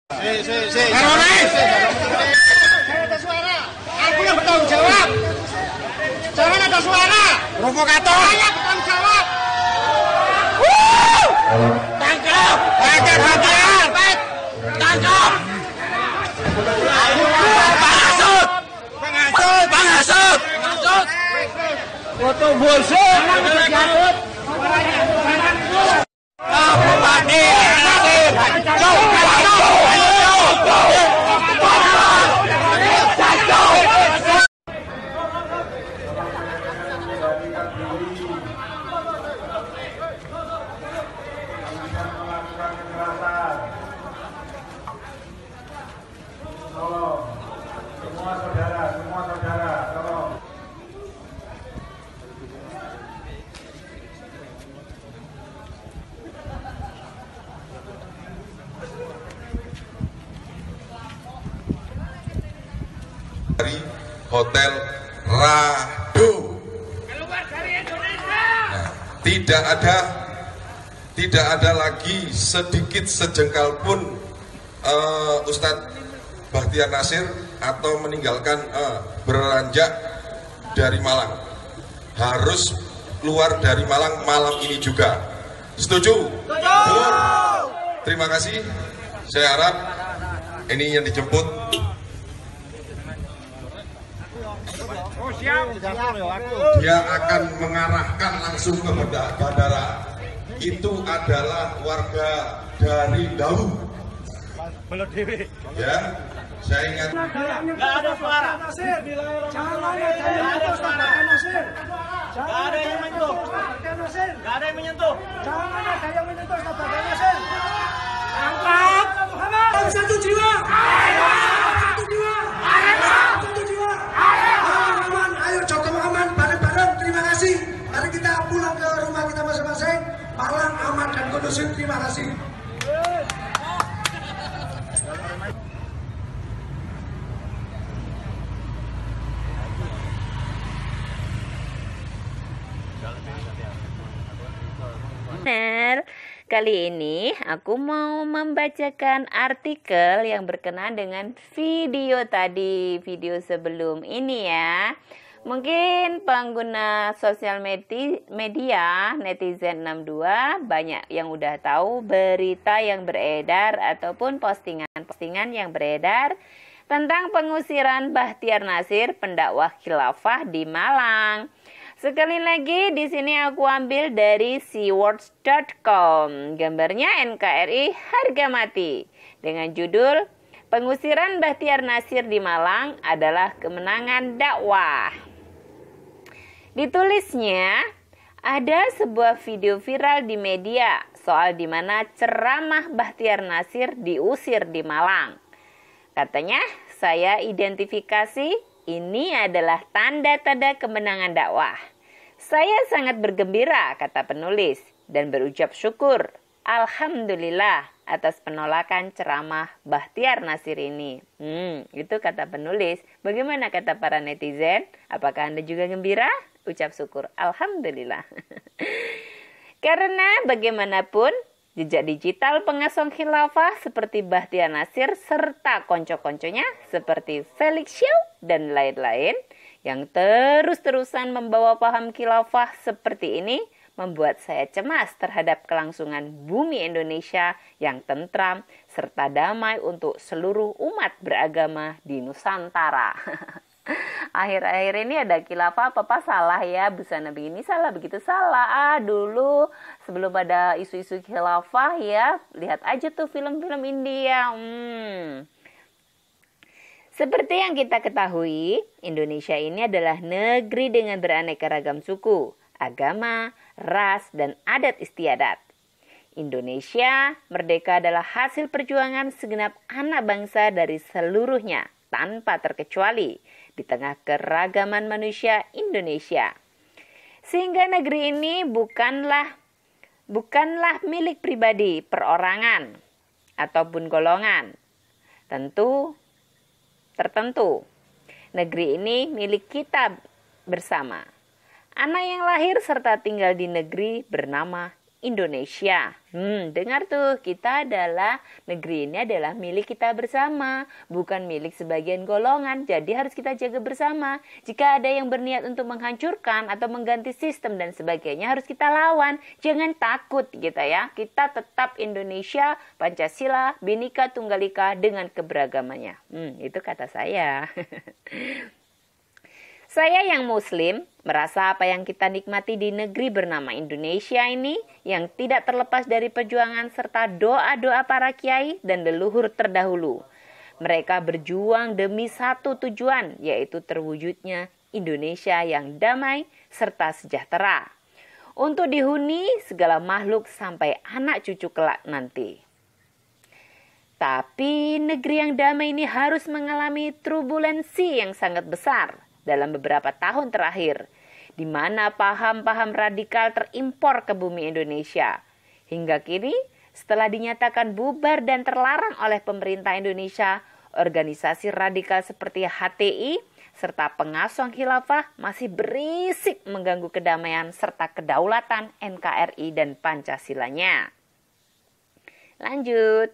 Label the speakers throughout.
Speaker 1: Teroris! Jangan ada suara. Aku yang bertanggung jawab. Jangan ada suara.
Speaker 2: Provokator!
Speaker 1: Saya bertanggung jawab.
Speaker 2: Tangkap! Tangkap hatian! Tangkap! Penghasut! Penghasut! Penghasut! Penghasut! Foto busuk! Bupati!
Speaker 3: Tolong, semua saudara, tolong.
Speaker 4: Dari Hotel Rado.
Speaker 1: Keluar dari Indonesia.
Speaker 4: Nah, tidak ada lagi sedikit sejengkal pun Ustadz Bahtiar Nasir atau meninggalkan beranjak dari Malang. Harus keluar dari Malang malam ini juga. Setuju? Setuju. Terima kasih. Saya harap ini yang dijemput. Dia akan mengarahkan langsung ke bandara. Itu adalah warga dari Dawu. Ya, saya ingat.
Speaker 1: Nggak ada suara. Jangan ada suara. Nggak ada yang menyentuh. Nggak ada yang menyentuh. Jangan ada yang menyentuh Bapak Nasir. Angkat. Satu jiwa. Satu jiwa. Satu jiwa. Aman, ayo Joko aman, bareng-bareng. Terima kasih. Mari kita pulang ke rumah kita masing-masing. Malang aman dan kondusif. Terima kasih.
Speaker 5: Kali ini aku mau membacakan artikel yang berkenaan dengan video tadi, video sebelum ini ya. Mungkin pengguna sosial media netizen 62 banyak yang udah tahu berita yang beredar ataupun postingan-postingan yang beredar tentang pengusiran Bahtiar Nasir, pendakwah khilafah di Malang. Sekali lagi di sini aku ambil dari seawords.com. Gambarnya NKRI harga mati dengan judul Pengusiran Bahtiar Nasir di Malang adalah kemenangan dakwah. Ditulisnya ada sebuah video viral di media soal di mana ceramah Bahtiar Nasir diusir di Malang. Katanya, saya identifikasi ini adalah tanda-tanda kemenangan dakwah. Saya sangat bergembira, kata penulis, dan berucap syukur, alhamdulillah, atas penolakan ceramah Bahtiar Nasir ini. Itu kata penulis. Bagaimana kata para netizen? Apakah Anda juga gembira? Ucap syukur, alhamdulillah. Karena bagaimanapun, jejak digital pengasong khilafah seperti Bahtiar Nasir serta konco-konconya seperti Felix Xiao dan lain-lain yang terus-terusan membawa paham khilafah seperti ini membuat saya cemas terhadap kelangsungan bumi Indonesia yang tentram serta damai untuk seluruh umat beragama di Nusantara. Akhir-akhir ini ada khilafah apa salah ya, busana begini salah, begitu salah. Dulu sebelum ada isu-isu khilafah ya, lihat aja tuh film-film India. Seperti yang kita ketahui, Indonesia ini adalah negeri dengan beraneka ragam suku, agama, ras, dan adat istiadat. Indonesia merdeka adalah hasil perjuangan segenap anak bangsa dari seluruhnya, tanpa terkecuali, di tengah keragaman manusia Indonesia. Sehingga negeri ini bukanlah milik pribadi, perorangan, ataupun golongan. Tertentu. Negeri ini milik kita bersama. Anak yang lahir serta tinggal di negeri bernama Indonesia. Dengar tuh, kita adalah, negeri ini adalah milik kita bersama, bukan milik sebagian golongan. Jadi harus kita jaga bersama. Jika ada yang berniat untuk menghancurkan atau mengganti sistem dan sebagainya, harus kita lawan. Jangan takut gitu ya. Kita tetap Indonesia, Pancasila, Bhinneka Tunggal Ika dengan keberagamannya. Itu kata saya. Saya yang muslim merasa apa yang kita nikmati di negeri bernama Indonesia ini yang tidak terlepas dari perjuangan serta doa-doa para kiai dan leluhur terdahulu. Mereka berjuang demi satu tujuan, yaitu terwujudnya Indonesia yang damai serta sejahtera. Untuk dihuni segala makhluk sampai anak cucu kelak nanti. Tapi negeri yang damai ini harus mengalami turbulensi yang sangat besar dalam beberapa tahun terakhir, di mana paham-paham radikal terimpor ke bumi Indonesia. Hingga kini, setelah dinyatakan bubar dan terlarang oleh pemerintah Indonesia, organisasi radikal seperti HTI serta pengasuh khilafah masih berisik mengganggu kedamaian serta kedaulatan NKRI dan Pancasilanya. Lanjut.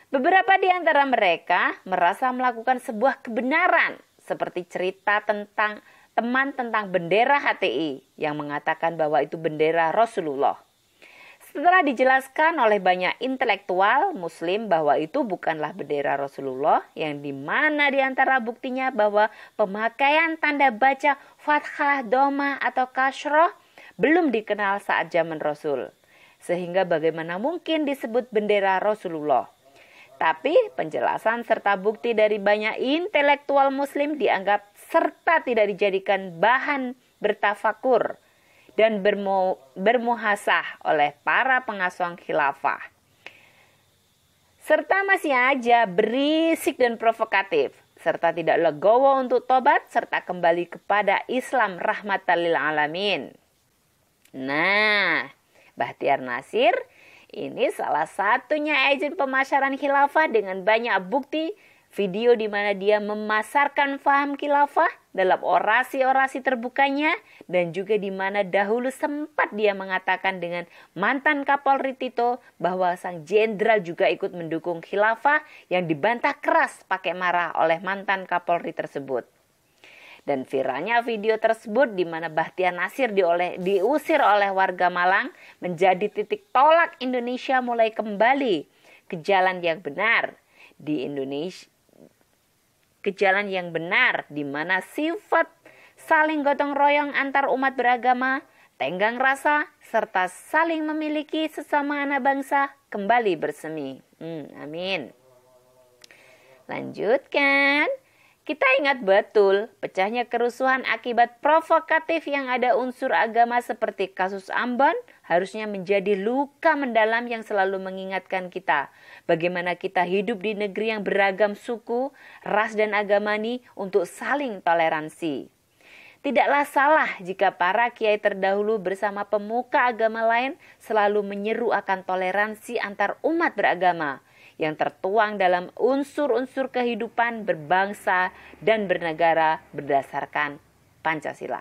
Speaker 5: Beberapa di antara mereka merasa melakukan sebuah kebenaran, seperti cerita tentang teman tentang bendera HTI yang mengatakan bahwa itu bendera Rasulullah. Setelah dijelaskan oleh banyak intelektual muslim bahwa itu bukanlah bendera Rasulullah, yang dimana di antara buktinya bahwa pemakaian tanda baca fathah, doma atau kasroh belum dikenal saat zaman Rasul. Sehingga bagaimana mungkin disebut bendera Rasulullah? Tapi penjelasan serta bukti dari banyak intelektual muslim dianggap serta tidak dijadikan bahan bertafakur dan bermuhasah oleh para pengasuh khilafah. Serta masih aja berisik dan provokatif, serta tidak legowo untuk tobat serta kembali kepada Islam rahmatan lil alamin. Nah, Bahtiar Nasir ini salah satunya agen pemasaran khilafah dengan banyak bukti video di mana dia memasarkan faham khilafah dalam orasi-orasi terbukanya, dan juga di mana dahulu sempat dia mengatakan dengan mantan Kapolri Tito bahwa sang jenderal juga ikut mendukung khilafah yang dibantah keras pakai marah oleh mantan Kapolri tersebut. Dan viralnya video tersebut di mana Bahtiar Nasir diusir oleh warga Malang menjadi titik tolak Indonesia mulai kembali ke jalan yang benar di Indonesia. Ke jalan yang benar di mana sifat saling gotong royong antar umat beragama, tenggang rasa, serta saling memiliki sesama anak bangsa kembali bersemi. Amin. Lanjutkan. Kita ingat betul pecahnya kerusuhan akibat provokatif yang ada unsur agama seperti kasus Ambon harusnya menjadi luka mendalam yang selalu mengingatkan kita bagaimana kita hidup di negeri yang beragam suku, ras dan agama ini untuk saling toleransi. Tidaklah salah jika para kiai terdahulu bersama pemuka agama lain selalu menyeru akan toleransi antar umat beragama yang tertuang dalam unsur-unsur kehidupan berbangsa dan bernegara berdasarkan Pancasila.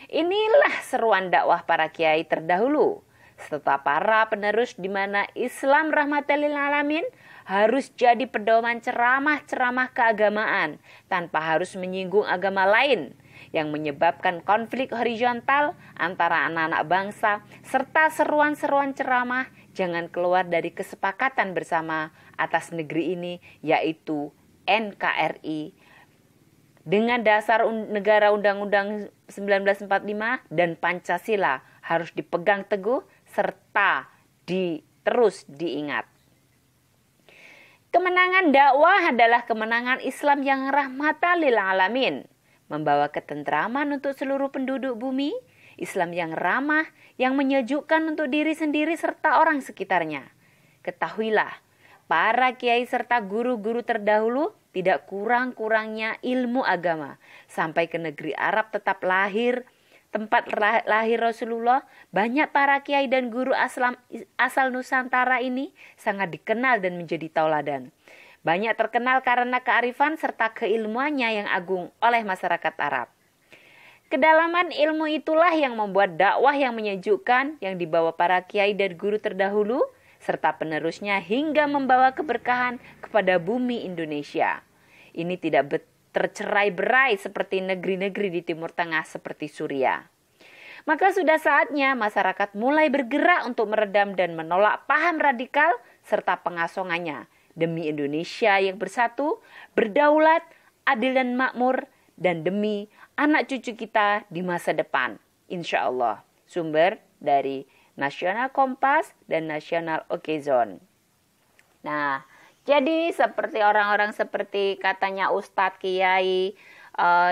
Speaker 5: Inilah seruan dakwah para kiai terdahulu, serta para penerus di mana Islam rahmatan lil alamin harus jadi pedoman ceramah-ceramah keagamaan tanpa harus menyinggung agama lain yang menyebabkan konflik horizontal antara anak-anak bangsa, serta seruan-seruan ceramah jangan keluar dari kesepakatan bersama atas negeri ini, yaitu NKRI dengan dasar negara Undang-Undang 1945 dan Pancasila harus dipegang teguh serta terus diingat. Kemenangan dakwah adalah kemenangan Islam yang rahmatan lil alamin, membawa ketentraman untuk seluruh penduduk bumi, Islam yang ramah, yang menyejukkan untuk diri sendiri serta orang sekitarnya. Ketahuilah, para kiai serta guru-guru terdahulu tidak kurang-kurangnya ilmu agama. Sampai ke negeri Arab tempat lahir Rasulullah, banyak para kiai dan guru asal Nusantara ini sangat dikenal dan menjadi tauladan. Banyak terkenal karena kearifan serta keilmuannya yang agung oleh masyarakat Arab. Kedalaman ilmu itulah yang membuat dakwah yang menyejukkan yang dibawa para kiai dan guru terdahulu serta penerusnya hingga membawa keberkahan kepada bumi Indonesia. Ini tidak tercerai-berai seperti negeri-negeri di Timur Tengah seperti Suriah. Maka sudah saatnya masyarakat mulai bergerak untuk meredam dan menolak paham radikal serta pengasongannya demi Indonesia yang bersatu, berdaulat, adil dan makmur, dan demi anak cucu kita di masa depan. Insya Allah. Sumber dari Nasional Kompas dan Nasional Okezon. Nah, jadi seperti orang-orang seperti katanya Ustadz Kiai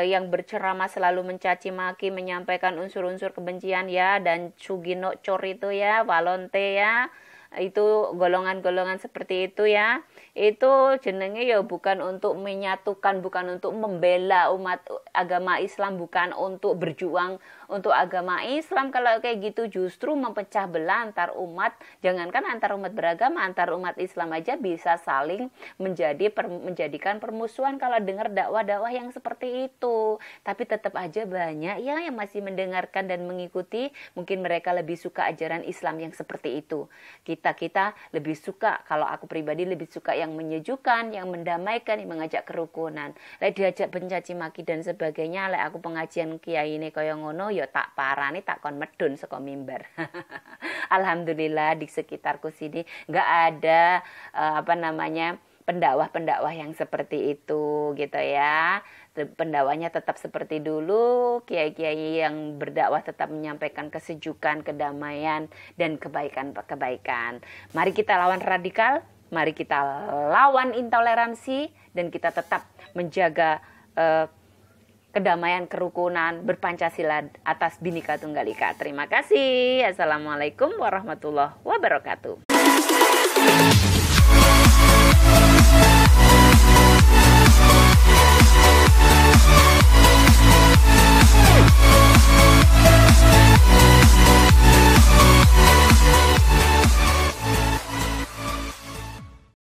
Speaker 5: yang berceramah selalu mencaci maki, menyampaikan unsur-unsur kebencian ya, dan Sugino Cor itu ya, Walonte ya, itu golongan-golongan seperti itu ya, itu jenenge ya bukan untuk menyatukan, bukan untuk membela umat agama Islam, bukan untuk berjuang untuk agama Islam. Kalau kayak gitu justru memecah belah antar umat. Jangankan antar umat beragama, antar umat Islam aja bisa saling menjadikan permusuhan kalau dengar dakwah-dakwah yang seperti itu. Tapi tetap aja banyak ya yang masih mendengarkan dan mengikuti. Mungkin mereka lebih suka ajaran Islam yang seperti itu. Kita lebih suka, kalau aku pribadi lebih suka yang menyejukkan, yang mendamaikan, yang mengajak kerukunan. Lek diajak pencaci maki dan sebagainya, lek aku pengajian kiai ini kaya ngono ya tak parani, tak kon medun saka mimbar. Alhamdulillah di sekitarku sini nggak ada pendakwah yang seperti itu gitu ya. Pendakwahnya tetap seperti dulu, kiai-kiai yang berdakwah tetap menyampaikan kesejukan, kedamaian, dan kebaikan-kebaikan. Mari kita lawan radikal, mari kita lawan intoleransi, dan kita tetap menjaga kedamaian, kerukunan, berpancasila atas Bhinneka Tunggal Ika. Terima kasih. Assalamualaikum warahmatullahi wabarakatuh.